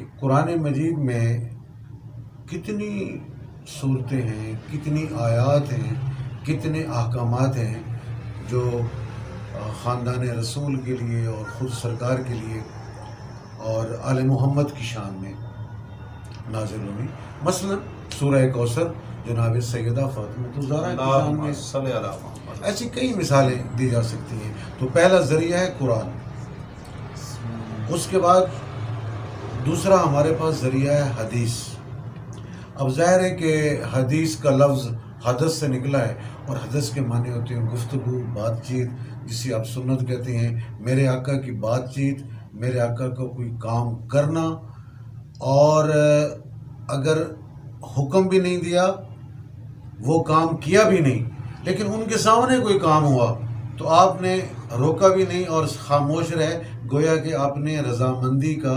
کہ قرآن مجید میں کتنی صورتیں ہیں، کتنی آیات ہیں، کتنے احکامات ہیں جو خاندان رسول کے لیے اور خود سرکار کے لیے اور آل محمد کی شان میں نازل ہوئی. مثلا سورہ کوثر جناب سیدہ فاطمہ الزہرا کی شان میں. صلی اللہ علیہ وسلم. ایسی کئی مثالیں دی جا سکتی ہیں. تو پہلا ذریعہ ہے قرآن. اس کے بعد دوسرا ہمارے پاس ذریعہ ہے حدیث. اب ظاہر ہے کہ حدیث کا لفظ حدث سے نکلا ہے، اور حدث کے معنی ہوتے ہیں گفتگو، بات چیت، جسے آپ سنت کہتے ہیں. میرے آقا کی بات چیت، میرے آقا کو کوئی کام کرنا، اور اگر حکم بھی نہیں دیا، وہ کام کیا بھی نہیں، لیکن ان کے سامنے کوئی کام ہوا تو آپ نے روکا بھی نہیں اور خاموش رہے، گویا کہ آپ نے رضامندی کا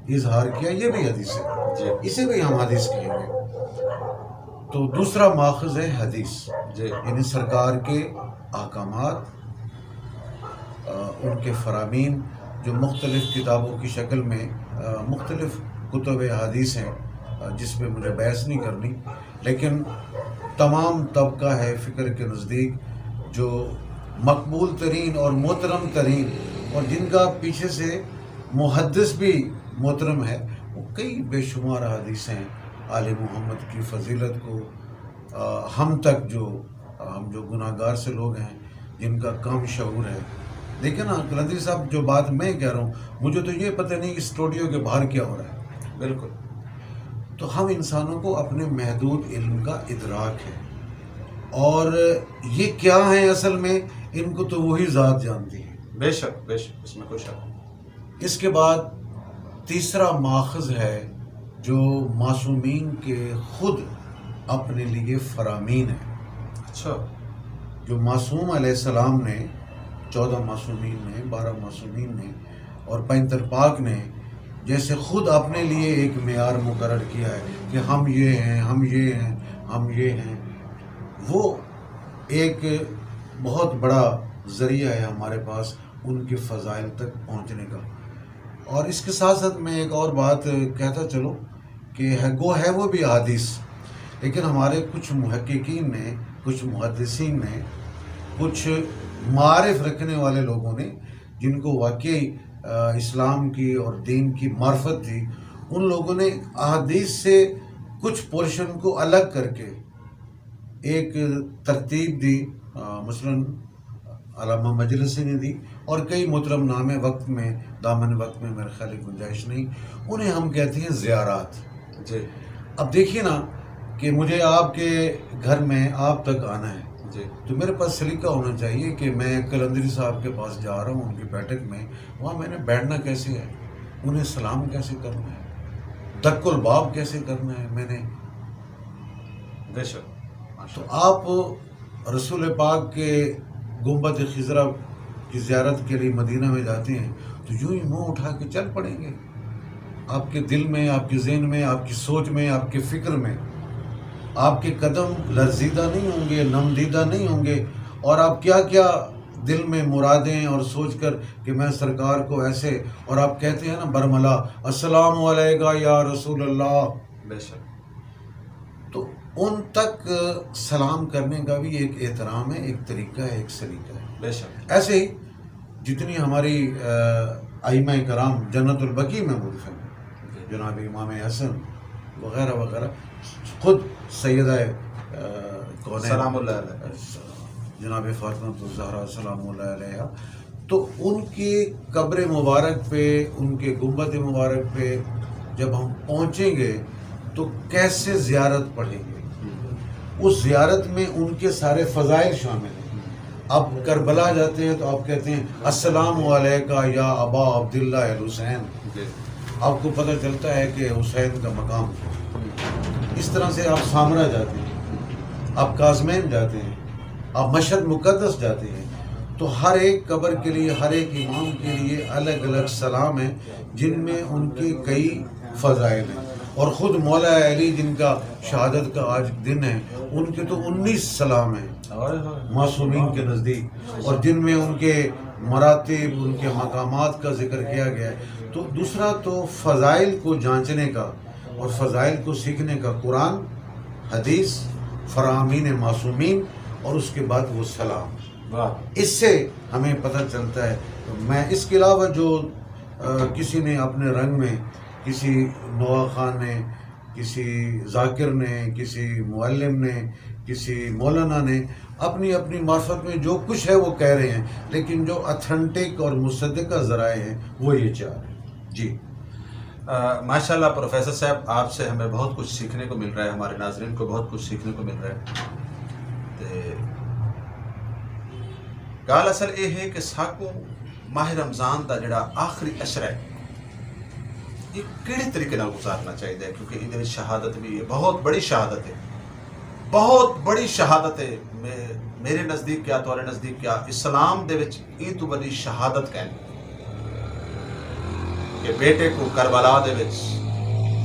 اظہار کیا. یہ بھی حدیث ہے جی اسے بھی ہم حدیث کہیں گے. تو دوسرا ماخذ ہے حدیث، جی یعنی سرکار کے احکامات، ان کے فرامین جو مختلف کتابوں کی شکل میں مختلف کتب حدیث ہیں، جس پہ مجھے بحث نہیں کرنی، لیکن تمام طبقہ ہے فکر کے نزدیک جو مقبول ترین اور محترم ترین، اور جن کا پیچھے سے محدث بھی محترم ہے، وہ کئی بے شمار حدیث ہیں آل محمد کی فضیلت کو ہم تک ہم جو گناہ گار سے لوگ ہیں، جن کا کم شعور ہے. دیکھیں نا قلندری صاحب، جو بات میں کہہ رہا ہوں، مجھے تو یہ پتہ نہیں کہ اسٹوڈیو کے باہر کیا ہو رہا ہے. بالکل. تو ہم انسانوں کو اپنے محدود علم کا ادراک ہے، اور یہ کیا ہیں اصل میں، ان کو تو وہی ذات جانتی ہے. بے شک بے شک، اس میں کوئی شک نہیں. اس کے بعد تیسرا ماخذ ہے جو معصومین کے خود اپنے لیے فرامین ہے. اچھا. جو معصوم علیہ السلام نے، 14 معصومین نے، 12 معصومین نے اور 75 پاک نے جیسے خود اپنے لیے ایک معیار مقرر کیا ہے کہ ہم یہ ہیں، ہم یہ ہیں، ہم یہ ہیں، وہ ایک بہت بڑا ذریعہ ہے ہمارے پاس ان کے فضائل تک پہنچنے کا. اور اس کے ساتھ ساتھ میں ایک اور بات کہتا چلوں کہ ہے وہ بھی حدیث، لیکن ہمارے کچھ محققین نے، کچھ محدثین نے، کچھ معارف رکھنے والے لوگوں نے، جن کو واقعی اسلام کی اور دین کی معرفت تھی، ان لوگوں نے احادیث سے کچھ پورشن کو الگ کر کے ایک ترتیب دی. مثلاً علامہ مجلسی نے دی، اور کئی محترم نام وقت میں، دامن وقت میں میرے خیال گنجائش نہیں، انہیں ہم کہتے ہیں زیارات. جی. اب دیکھیے نا کہ مجھے آپ کے گھر میں آپ تک آنا ہے، جی. تو میرے پاس سلیقہ ہونا چاہیے کہ میں قلندری صاحب کے پاس جا رہا ہوں، ان کی بیٹھک میں، وہاں میں نے بیٹھنا کیسے ہے، انہیں سلام کیسے کرنا ہے، دک الباب کیسے کرنا ہے. میں نے بے شک. تو آپ رسول پاک کے گنبد خضرا کی زیارت کے لیے مدینہ میں جاتے ہیں تو یوں ہی منہ اٹھا کے چل پڑیں گے. آپ کے دل میں، آپ کے ذہن میں، آپ کی سوچ میں، آپ کے فکر میں آپ کے قدم لرزیدہ نہیں ہوں گے، نمدیدہ نہیں ہوں گے، اور آپ کیا کیا دل میں مرادیں اور سوچ کر کہ میں سرکار کو ایسے، اور آپ کہتے ہیں نا برملا السلام علیکہ یا رسول اللہ. بے شک. تو ان تک سلام کرنے کا بھی ایک احترام ہے، ایک طریقہ ہے، ایک سلیقہ ہے. بے شک. ایسے ہی جتنی ہماری ائمہ کرام جنت البقیع میں مدفن ہیں، جناب امام حسن وغیرہ وغیرہ، خود سیدہ کونین سلام اللہ علیہ، جناب فاطمہ الزہرا سلام اللہ علیہ، تو ان کی قبر مبارک پہ، ان کے گنبد مبارک پہ جب ہم پہنچیں گے تو کیسے زیارت پڑھیں گے. اس زیارت میں ان کے سارے فضائل شامل ہیں. آپ کربلا جاتے ہیں تو آپ کہتے ہیں السلام علیکہ یا ابا عبداللہ الحسین. آپ کو پتہ چلتا ہے کہ حسین کا مقام ہے. اس طرح سے آپ سامرا جاتے ہیں، آپ کاظمین جاتے ہیں، آپ مشہد مقدس جاتے ہیں، تو ہر ایک قبر کے لیے، ہر ایک امام کے لیے الگ الگ سلام ہیں، جن میں ان کے کئی فضائل ہیں. اور خود مولا علی جن کا شہادت کا آج دن ہے، ان کے تو 19 سلام ہیں معصومین کے نزدیک، اور جن میں ان کے مراتب، ان کے مقامات کا ذکر کیا گیا ہے۔ تو دوسرا تو فضائل کو جانچنے کا اور فضائل کو سیکھنے کا قرآن، حدیث، فرامین معصومین، اور اس کے بعد وہ سلام، اس سے ہمیں پتہ چلتا ہے۔ میں اس کے علاوہ جو کسی نے اپنے رنگ میں، کسی نوا خان نے، کسی ذاکر نے، کسی معلم نے، کسی مولانا نے اپنی اپنی معرفت میں جو کچھ ہے وہ کہہ رہے ہیں، لیکن جو اتھینٹک اور مصدقہ ذرائع ہیں وہ یہ چار ہیں۔ جی ماشاء اللہ پروفیسر صاحب، آپ سے ہمیں بہت کچھ سیکھنے کو مل رہا ہے، ہمارے ناظرین کو بہت کچھ سیکھنے کو مل رہا ہے۔ گل اصل یہ ہے کہ ساکو ماہ رمضان کا جڑا آخری عشرہ ہے یہ کہڑے طریقے نال گزارنا چاہیے، کیونکہ یہ شہادت بھی ہے، بہت بڑی شہادت ہے، بہت بڑی شہادت ہے۔ میرے نزدیک کیا، تمہارے نزدیک کیا، اسلام دے وچ یہ تو بڑی شہادت کہنے کہ بیٹے کو کربلا دے وچ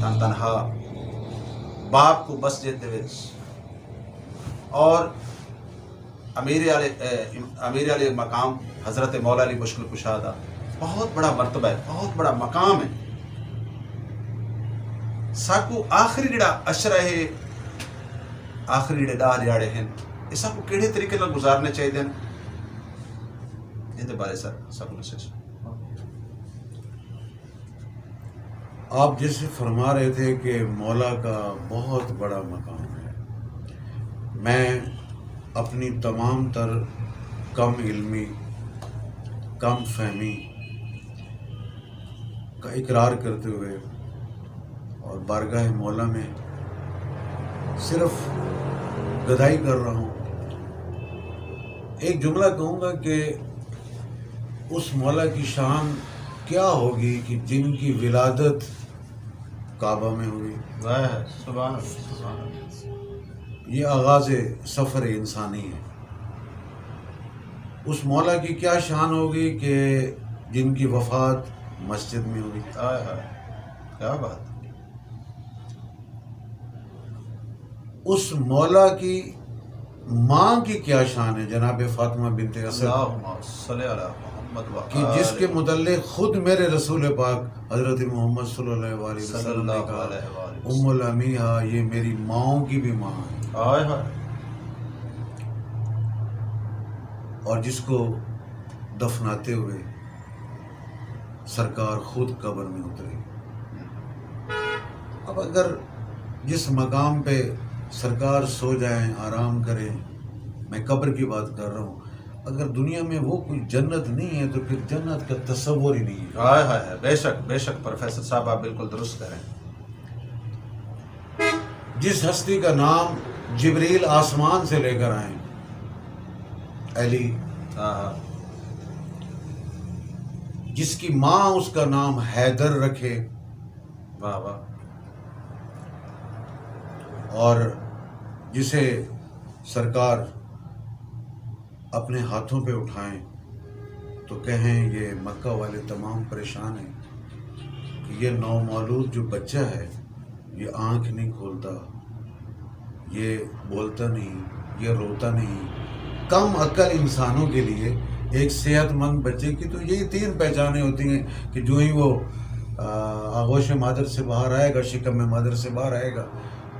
تن تنہا، باپ کو مسجد دے وچ، اور امیر علی مقام حضرت مولا علی مشکل کشادہ، بہت بڑا مرتبہ ہے، بہت بڑا مقام ہے۔ ساکو آخری جڑا عشرہ ہے، آخری جڑے 10 دیہاڑے ہیں، یہ ساکو کیڑے طریقے نال گزارنے چاہیے، یہ بارے ساکو نصیحت۔ آپ جیسے فرما رہے تھے کہ مولا کا بہت بڑا مقام ہے، میں اپنی تمام تر کم علمی، کم فہمی کا اقرار کرتے ہوئے اور بارگاہ مولا میں صرف گدائی کر رہا ہوں، ایک جملہ کہوں گا کہ اس مولا کی شان کیا ہوگی کہ جن کی ولادت کعبہ میں ہوئی۔ سبحان اللہ۔ یہ آغاز سفر انسانی ہے۔ اس مولا کی کیا شان ہوگی کہ جن کی وفات مسجد میں ہوئی۔ کیا بات۔ اس مولا کی ماں کی کیا شان ہے، جناب فاطمہ بنت اسد، اللہم صلی علی محمد و کہ جس کے متعلق خود میرے رسول پاک حضرت محمد صلی اللہ علیہ وسلم نے کہا ام الامیہ، یہ میری ماؤں کی بھی ماں ہے، اور جس کو دفناتے ہوئے سرکار خود قبر میں اترے۔ اب اگر جس مقام پہ سرکار سو جائیں، آرام کریں، میں قبر کی بات کر رہا ہوں، اگر دنیا میں وہ کوئی جنت نہیں ہے تو پھر جنت کا تصور ہی نہیں ہے۔ بے شک بے شک پروفیسر صاحب آپ بالکل درست کریں۔ جس ہستی کا نام جبریل آسمان سے لے کر آئیں، علی، جس کی ماں اس کا نام حیدر رکھے، واہ واہ، اور جسے سرکار اپنے ہاتھوں پہ اٹھائیں تو کہیں یہ مکہ والے تمام پریشان ہیں کہ یہ نومولود جو بچہ ہے یہ آنکھ نہیں کھولتا، یہ بولتا نہیں، یہ روتا نہیں۔ کم عقل انسانوں کے لیے ایک صحت مند بچے کی تو یہی 3 پہچانیں ہوتی ہیں کہ جو ہی وہ آغوش مادر سے باہر آئے گا، شکم مادر سے باہر آئے گا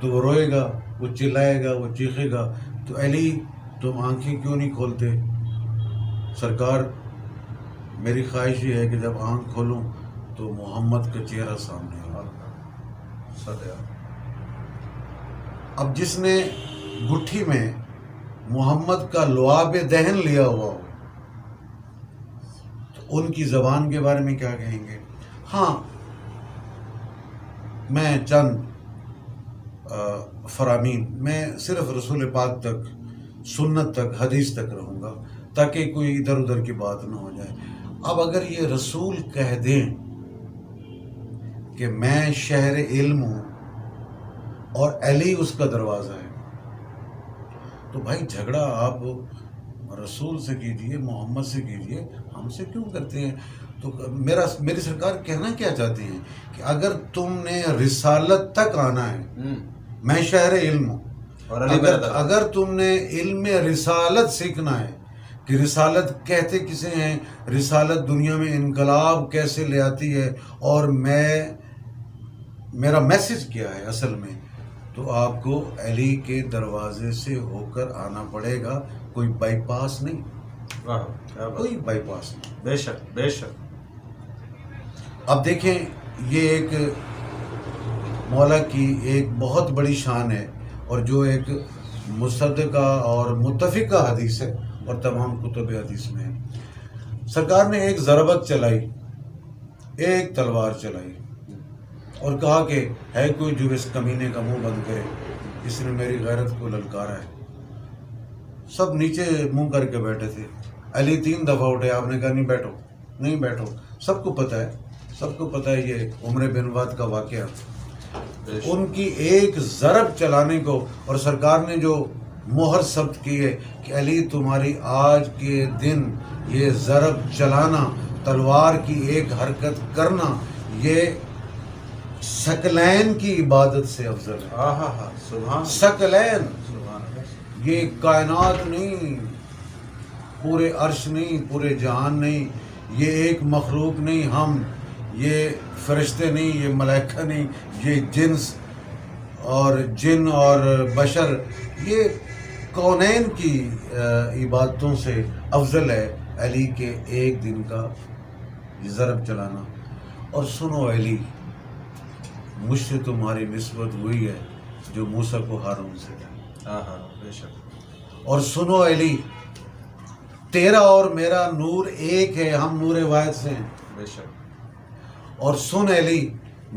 تو وہ روئے گا، وہ چلائے گا، وہ چیخے گا۔ تو علی تم آنکھیں کیوں نہیں کھولتے؟ سرکار میری خواہش یہ ہے کہ جب آنکھ کھولوں تو محمد کا چہرہ سامنے ہو۔ اب جس نے گٹھی میں محمد کا لعاب دہن لیا ہوا ہو تو ان کی زبان کے بارے میں کیا کہیں گے؟ ہاں، میں چند فرامین، میں صرف رسول پاک تک، سنت تک، حدیث تک رہوں گا تاکہ کوئی ادھر ادھر کی بات نہ ہو جائے۔ اب اگر یہ رسول کہہ دیں کہ میں شہر علم ہوں اور علی اس کا دروازہ ہے، تو بھائی جھگڑا آپ رسول سے کیجئے، محمد سے کیجئے، ہم سے کیوں کرتے ہیں؟ تو میری سرکار کہنا کیا چاہتی ہیں کہ اگر تم نے رسالت تک آنا ہے، میں شہر علم ہوں، اگر تم نے علم رسالت سیکھنا ہے کہ رسالت کہتے کسے ہیں، رسالت دنیا میں انقلاب کیسے لے آتی ہے، اور میرا میسج کیا ہے اصل میں، تو آپ کو علی کے دروازے سے ہو کر آنا پڑے گا، کوئی بائی پاس نہیں، کوئی بائی پاس نہیں۔ بے شک بے شک۔ اب دیکھیں، یہ ایک مولا کی ایک بہت بڑی شان ہے، اور جو ایک مصدقہ اور متفقہ حدیث ہے، اور تمام کتب حدیث میں ہے۔ سرکار نے ایک ضربت چلائی، ایک تلوار چلائی، اور کہا کہ ہے کوئی جو اس کمینے کا منہ بند کرے، اس نے میری غیرت کو للکارا ہے۔ سب نیچے منہ کر کے بیٹھے تھے۔ علی 3 دفعہ اٹھے، آپ نے کہا نہیں بیٹھو، نہیں بیٹھو۔ سب کو پتہ ہے، سب کو پتہ ہے یہ عمر بن واد کا واقعہ۔ ان کی ایک ضرب چلانے کو، اور سرکار نے جو مہر ثبت کی ہے کہ علی تمہاری آج کے دن یہ ضرب چلانا، تلوار کی ایک حرکت کرنا، یہ ثقلین کی عبادت سے افضل ہے۔ سبحان ثقلین، سبحان اللہ۔ یہ کائنات نہیں، پورے عرش نہیں، پورے جہان نہیں، یہ ایک مخلوق نہیں، ہم یہ فرشتے نہیں، یہ ملائکہ نہیں، یہ جن اور بشر، یہ کونین کی عبادتوں سے افضل ہے علی کے ایک دن کا یہ ضرب چلانا۔ اور سنو علی، مجھ سے تمہاری نسبت ہوئی ہے جو موسیٰ کو ہارون سے تھا۔ بے شک۔ اور سنو علی، تیرا اور میرا نور ایک ہے، ہم نور واحد سے ہیں۔ بے شک۔ اور سن علی،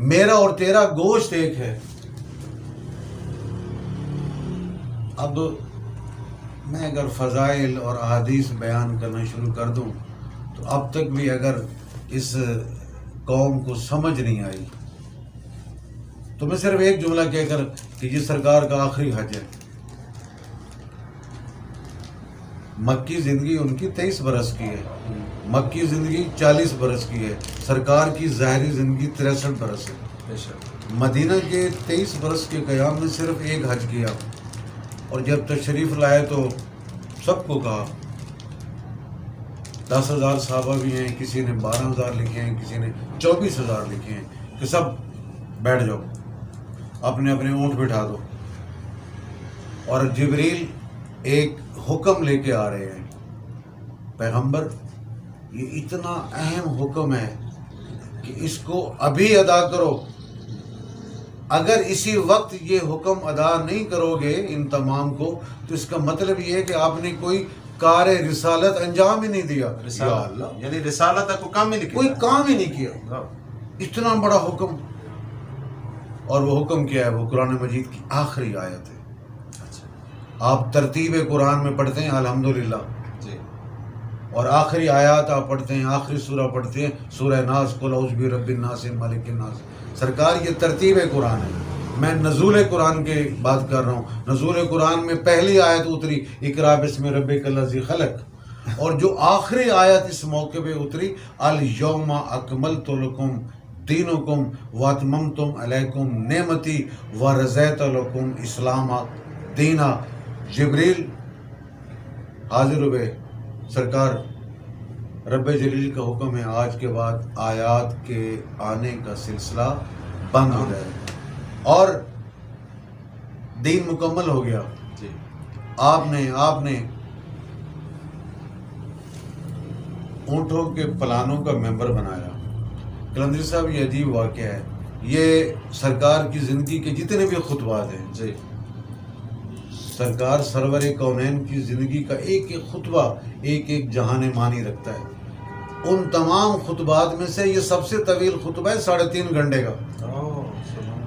میرا اور تیرا گوشت ایک ہے۔ اب میں اگر فضائل اور احادیث بیان کرنا شروع کر دوں تو اب تک بھی اگر اس قوم کو سمجھ نہیں آئی تو میں صرف ایک جملہ کہہ کر کہ یہ سرکار کا آخری حج ہے۔ مکی زندگی ان کی 23 برس کی ہے، مکی زندگی 40 برس کی ہے، سرکار کی ظاہری زندگی 63 برس ہے۔ بے شک۔ مدینہ کے 23 برس کے قیام میں صرف ایک حج کیا، اور جب تشریف لائے تو سب کو کہا، 10,000 صحابہ بھی ہیں، کسی نے 12,000 لکھے ہیں، کسی نے 24,000 لکھے ہیں، کہ سب بیٹھ جاؤ، اپنے اپنے اونٹ بٹھا دو۔ اور جبریل ایک حکم لے کے آ رہے ہیں، پیغمبر یہ اتنا اہم حکم ہے کہ اس کو ابھی ادا کرو، اگر اسی وقت یہ حکم ادا نہیں کرو گے ان تمام کو تو اس کا مطلب یہ ہے کہ آپ نے کوئی کار رسالت انجام ہی نہیں دیا۔ یا اللہ، یعنی رسالت کو کام ہی نہیں کیا، کوئی کام ہی نہیں کیا، اتنا بڑا حکم۔ اور وہ حکم کیا ہے؟ وہ قرآن مجید کی آخری آیت ہے۔ آپ ترتیب قرآن میں پڑھتے ہیں الحمدللہ، جی، اور آخری آیات آپ پڑھتے ہیں، آخری سورہ پڑھتے ہیں سورہ ناس، قل اعوذ برب الناس مالک الناس۔ سرکار یہ ترتیب قرآن ہے، میں نزول قرآن کے بات کر رہا ہوں۔ نزول قرآن میں پہلی آیت اتری اقرا بسم ربک الذی خلق، اور جو آخری آیت اس موقع پہ اتری الیوم اکملت لکم دینکم واتممتم علیکم نعمتی ورضیت لکم اسلام دینا۔ جبریل حاضر ہوئے، سرکار رب جلیل کا حکم ہے آج کے بعد آیات کے آنے کا سلسلہ بند ہو جائے، اور دین مکمل ہو گیا۔ جی، آپ نے اونٹوں کے پلانوں کا ممبر بنایا۔ کلندری صاحب، یہ عجیب واقعہ ہے، یہ سرکار کی زندگی کے جتنے بھی خطبات ہیں، جی، سرکار سرور کونین کی زندگی کا ایک ایک خطبہ ایک ایک جہان معنی رکھتا ہے۔ ان تمام خطبات میں سے یہ سب سے طویل خطبہ ہے، 3.5 گھنٹے کا۔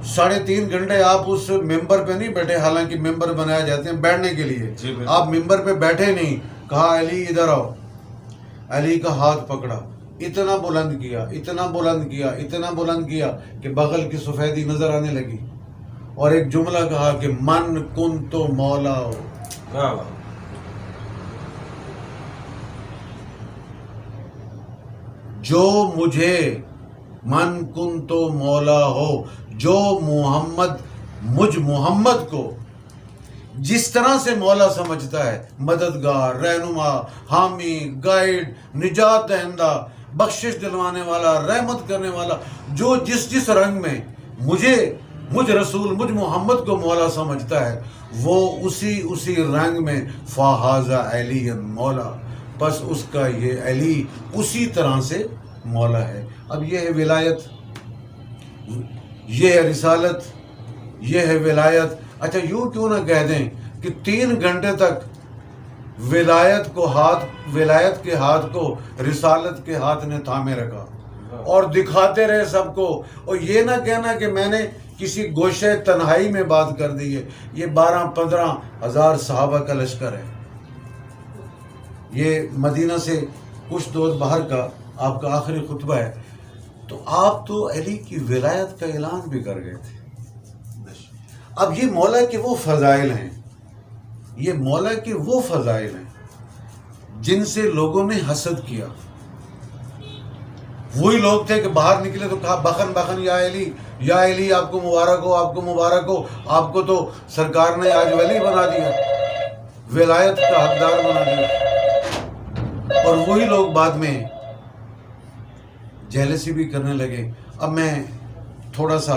3.5 گھنٹے آپ اس ممبر پہ نہیں بیٹھے، حالانکہ ممبر بنائے جاتے ہیں بیٹھنے کے لیے، آپ ممبر پہ بیٹھے نہیں، کہا علی ادھر آؤ، علی کا ہاتھ پکڑا، اتنا بلند کیا، اتنا بلند کیا، اتنا بلند کیا کہ بغل کی سفیدی نظر آنے لگی، اور ایک جملہ کہا کہ من کن تو مولا ہو۔ جو مجھے من کن تو مولا ہو، جو مجھ محمد کو جس طرح سے مولا سمجھتا ہے، مددگار، رہنما، حامی، گائیڈ، نجات دہندہ، بخشش دلوانے والا، رحمت کرنے والا، جو جس رنگ میں مجھ رسول، مجھ محمد کو مولا سمجھتا ہے، وہ اسی رنگ میں فہذا علی مولا، بس اس کا یہ علی اسی طرح سے مولا ہے۔ اب یہ ہے ولایت، یہ ہے رسالت، یہ ہے ولایت۔ اچھا یوں کیوں نہ کہہ دیں کہ 3 گھنٹے تک ولایت کے ہاتھ کو رسالت کے ہاتھ نے تھامے رکھا اور دکھاتے رہے سب کو، اور یہ نہ کہنا کہ میں نے کسی گوشے تنہائی میں بات کر دی ہے۔ یہ 12-15 ہزار صحابہ کا لشکر ہے۔ یہ مدینہ سے کچھ دور باہر کا آپ کا آخری خطبہ ہے، تو آپ تو علی کی ولایت کا اعلان بھی کر گئے تھے۔ اب یہ مولا کے وہ فضائل ہیں، یہ مولا کے وہ فضائل ہیں جن سے لوگوں نے حسد کیا۔ وہی لوگ تھے کہ باہر نکلے تو کہا بخن یا علی آپ کو مبارک ہو، آپ کو مبارک ہو، آپ کو تو سرکار نے آج ولی بنا دیا، ولایت کا حقدار بنا دیا۔ اور وہی لوگ بعد میں جیلسی بھی کرنے لگے۔ اب میں تھوڑا سا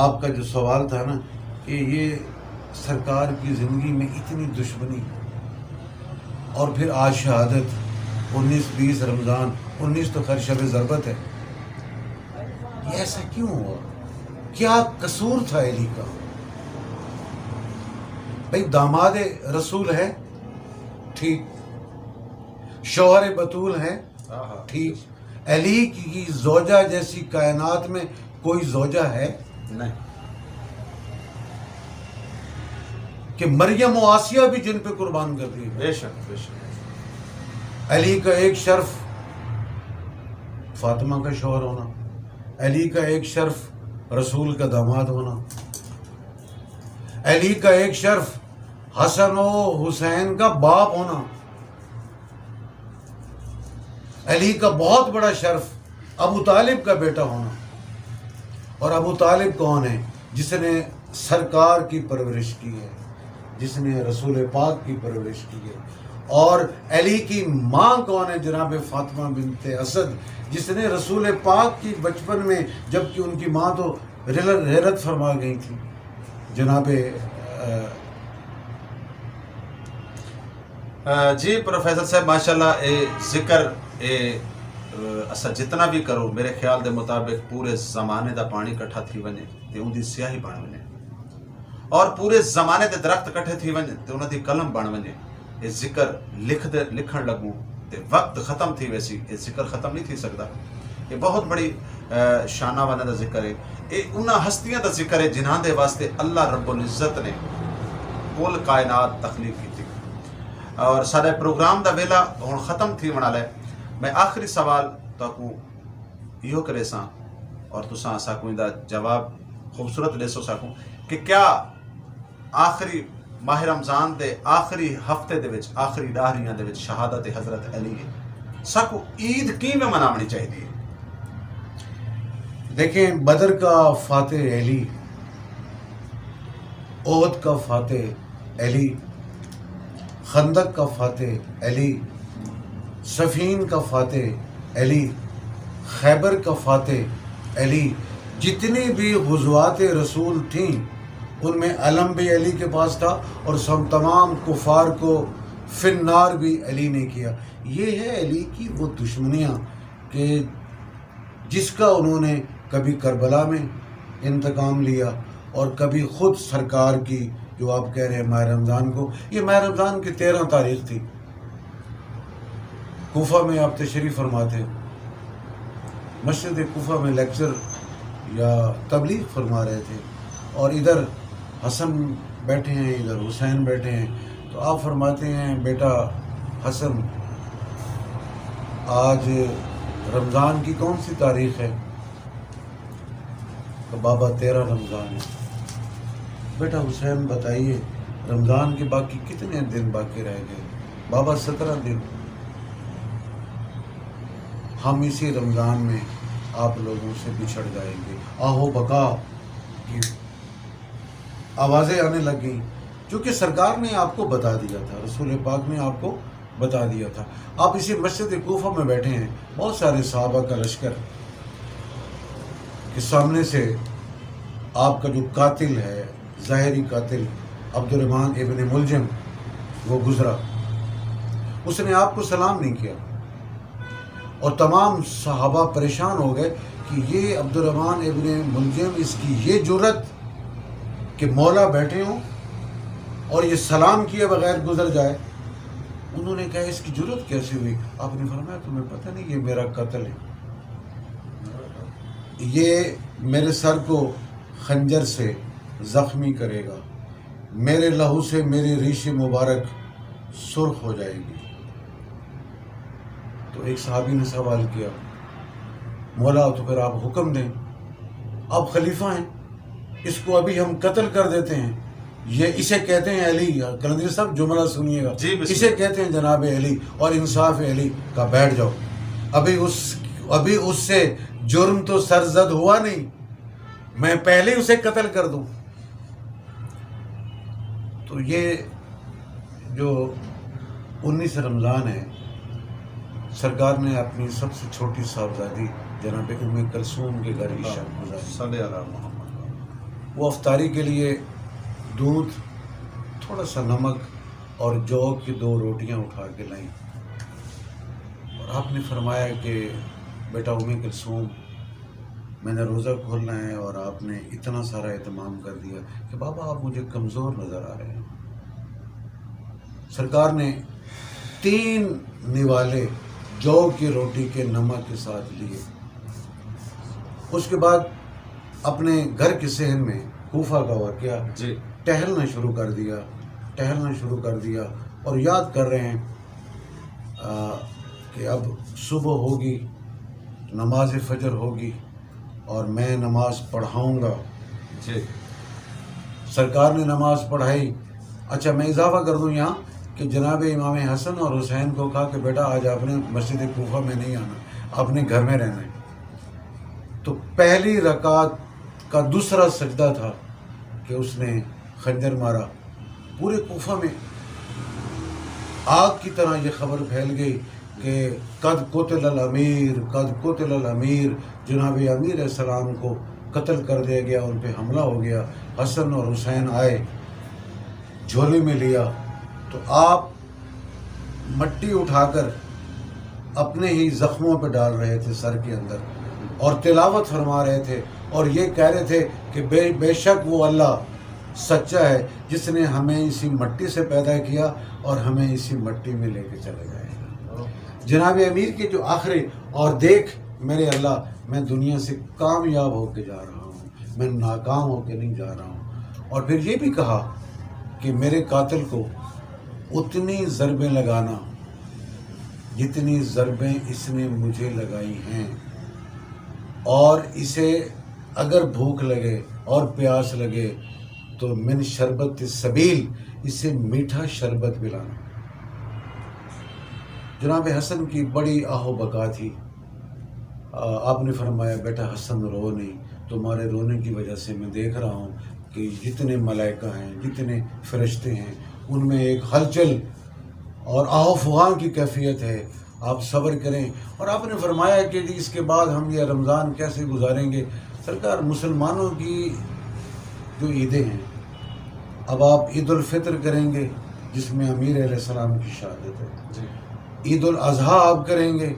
آپ کا جو سوال تھا نا کہ یہ سرکار کی زندگی میں اتنی دشمنی اور پھر آج شہادت 19-20 رمضان 19 تو خیر شب ضربت ہے، یہ ایسا کیوں ہوا؟ کیا قصور تھا علی کا؟ بھئی داماد رسول ہے ٹھیک، شوہر بطول ہے ٹھیک، علی کی زوجہ جیسی کائنات میں کوئی زوجہ ہے نہیں کہ مریم و آسیہ بھی جن پہ قربان کر دی۔ بے شک علی کا ایک شرف فاطمہ کا شوہر ہونا، علی کا ایک شرف رسول کا داماد ہونا، علی کا ایک شرف حسن و حسین کا باپ ہونا، علی کا بہت بڑا شرف ابو طالب کا بیٹا ہونا۔ اور ابو طالب کون ہے؟ جس نے سرکار کی پرورش کی ہے، جس نے رسول پاک کی پرورش کی ہے۔ اور علی کی ماں کون ہے؟ جناب فاطمہ بنت اسد، جس نے رسول پاک کی بچپن میں، جبکہ ان کی ماں تو رحلت فرما گئی تھی، جناب جی پروفیسر صاحب ماشاءاللہ اے ذکر اسا جتنا بھی کرو میرے خیال دے مطابق پورے زمانے دا پانی کٹھا تھی ونے تے ان دی سیاہی بن ونے، اور پورے زمانے دے درخت کٹھے تھی ونے تے انہاں دی قلم بن ونے۔ یہ ذکر لکھن لگوں تے وقت ختم تھی، ویسی یہ ذکر ختم نہیں تھی سکتا۔ یہ بہت بڑی شانہ والا دا ذکر ہے، یہ انہاں ہستیاں دا ذکر ہے جنہاں دے واسطے اللہ رب العزت نے کل کائنات تخلیق کی تھی۔ اور سارے پروگرام دا ویلا ہن ختم تھی ونا لے، میں آخری سوال تاکو یہ کرے ساں اور تساں ساکو دا جواب خوبصورت لے سکوں کہ کیا آخری ماہ رمضان دے آخری ہفتے دے وچ آخری ڈاہریاں دے وچ شہادت حضرت علی ہے، ساکو عید کیویں مناونی چاہیے؟ دیکھیں، بدر کا فاتح علی، احد کا فاتح علی، خندق کا فاتح علی، صفین کا فاتح علی، خیبر کا فاتح علی، جتنی بھی غزوات رسول تھیں ان میں علم بھی علی کے پاس تھا، اور سب تمام کفار کو فی النار بھی علی نے کیا۔ یہ ہے علی کی وہ دشمنیاں کہ جس کا انہوں نے کبھی کربلا میں انتقام لیا اور کبھی خود سرکار کی، جو آپ کہہ رہے ہیں ماہ رمضان کو، یہ ماہ رمضان کی 13 تاریخ تھی، کوفہ میں آپ تشریف فرماتے ہیں، مسجد کوفہ میں لیکچر یا تبلیغ فرما رہے تھے، اور ادھر حسن بیٹھے ہیں، ادھر حسین بیٹھے ہیں، تو آپ فرماتے ہیں بیٹا حسن آج رمضان کی کون سی تاریخ ہے؟ تو بابا 13 رمضان ہے۔ بیٹا حسین بتائیے رمضان کے باقی کتنے دن باقی رہ گئے؟ بابا 17 دن۔ ہم اسی رمضان میں آپ لوگوں سے بچھڑ جائیں گے. آہو بقا کی آوازیں آنے لگ گئیں، چونکہ سرکار نے آپ کو بتا دیا تھا، رسول پاک نے آپ کو بتا دیا تھا. آپ اسی مسجد کوفہ میں بیٹھے ہیں، بہت سارے صحابہ کا لشکر کے سامنے سے آپ کا جو قاتل ہے، ظاہری قاتل عبد الرحمن ابن ملجم، وہ گزرا. اس نے آپ کو سلام نہیں کیا، اور تمام صحابہ پریشان ہو گئے کہ یہ عبد الرحمن ابن ملجم، اس کی یہ جرت کہ مولا بیٹھے ہوں اور یہ سلام کیے بغیر گزر جائے. انہوں نے کہا اس کی جرت کیسے ہوئی؟ آپ نے فرمایا تمہیں پتہ نہیں یہ میرا قتل ہے، یہ میرے سر کو خنجر سے زخمی کرے گا، میرے لہو سے میری ریش مبارک سرخ ہو جائے گی. تو ایک صحابی نے سوال کیا، مولا تو پھر آپ حکم دیں، آپ خلیفہ ہیں، اس کو ابھی ہم قتل کر دیتے ہیں. یہ اسے کہتے ہیں علی. کلندری صاحب جملہ سنیے گا، اسے کہتے ہیں جناب علی، اور انصاف علی کا بیٹھ جاؤ. ابھی اس سے جرم تو سرزد ہوا نہیں، میں پہلے اسے قتل کر دوں. تو یہ جو 19 رمضان ہے، سرکار نے اپنی سب سے چھوٹی صاحبزادی جناب ام کلثوم کے گھر کی شب گزاری. صلی اللہ علیہ محمد. وہ افطاری کے لیے دودھ، تھوڑا سا نمک اور جو کی 2 روٹیاں اٹھا کے لائیں، اور آپ نے فرمایا کہ بیٹا ام کلثوم، میں نے روزہ کھولنا ہے اور آپ نے اتنا سارا اہتمام کر دیا کہ بابا آپ مجھے کمزور نظر آ رہے ہیں. سرکار نے 3 نوالے جو کی روٹی کے نمک کے ساتھ لیے. اس کے بعد اپنے گھر کے صحن میں کوفہ کا واقعہ ٹہلنا شروع کر دیا اور یاد کر رہے ہیں کہ اب صبح ہوگی، نماز فجر ہوگی اور میں نماز پڑھاؤں گا. سرکار نے نماز پڑھائی. اچھا میں اضافہ کر دوں یہاں کہ جناب امام حسن اور حسین کو کہا کہ بیٹا آج آپ نے مسجد کوفہ میں نہیں آنا، آپ نے گھر میں رہنا ہے. تو پہلی رکعت کا دوسرا سجدہ تھا کہ اس نے خنجر مارا. پورے کوفہ میں آگ کی طرح یہ خبر پھیل گئی کہ قد قتل الامیر، جناب امیر علیہ السلام کو قتل کر دیا گیا، ان پہ حملہ ہو گیا. حسن اور حسین آئے، جھولے میں لیا تو آپ مٹی اٹھا کر اپنے ہی زخموں پہ ڈال رہے تھے سر کے اندر، اور تلاوت فرما رہے تھے اور یہ کہہ رہے تھے کہ بے شک وہ اللہ سچا ہے جس نے ہمیں اسی مٹی سے پیدا کیا اور ہمیں اسی مٹی میں لے کے چلے جائے گا. جناب امیر کے جو آخری، اور دیکھ میرے اللہ میں دنیا سے کامیاب ہو کے جا رہا ہوں، میں ناکام ہو کے نہیں جا رہا ہوں. اور پھر یہ بھی کہا کہ میرے قاتل کو اتنی ضربیں لگانا جتنی ضربیں اس نے مجھے لگائی ہیں، اور اسے اگر بھوک لگے اور پیاس لگے تو من شربت سبیل، اسے میٹھا شربت پلانا. جناب حسن کی بڑی آہ و بکا تھی. آپ نے فرمایا بیٹا حسن رو نہیں، تمہارے رونے کی وجہ سے میں دیکھ رہا ہوں کہ جتنے ملائکہ ہیں، جتنے فرشتے ہیں، ان میں ایک ہلچل اور آہ و فغاں کی کیفیت ہے، آپ صبر کریں. اور آپ نے فرمایا کہ اس کے بعد ہم یہ رمضان کیسے گزاریں گے؟ سرکار مسلمانوں کی جو عیدیں ہیں، اب آپ عید الفطر کریں گے جس میں امیر علیہ السلام کی شہادت ہے، عید الاضحیٰ آپ کریں گے،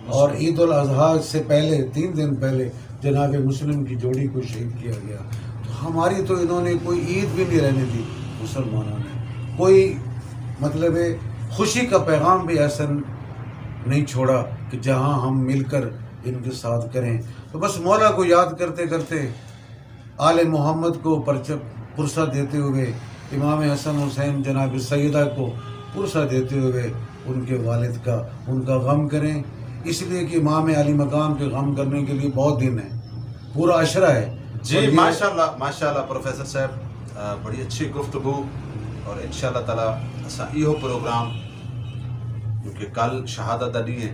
اور عید الاضحیٰ سے پہلے 3 دن پہلے جناب مسلم کی جوڑی کو شہید کیا گیا. تو ہماری تو انہوں نے کوئی عید بھی نہیں رہنے دی، مسلمانوں نے کوئی مطلب خوشی کا پیغام بھی ایسا نہیں چھوڑا کہ جہاں ہم مل کر ان کے ساتھ کریں. تو بس مولا کو یاد کرتے کرتے، آل محمد کو پرسہ دیتے ہوئے، امام حسن حسین جناب سیدہ کو پرسہ دیتے ہوئے ان کے والد کا، ان کا غم کریں. اس لیے کہ امام علی مقام کے غم کرنے کے لیے بہت دن ہے، پورا عشرہ ہے. جی ماشاءاللہ پروفیسر صاحب بڑی اچھی گفتگو، اور انشاءاللہ تعالی اسا ایہو پروگرام کیونکہ کل شہادت علی ہے،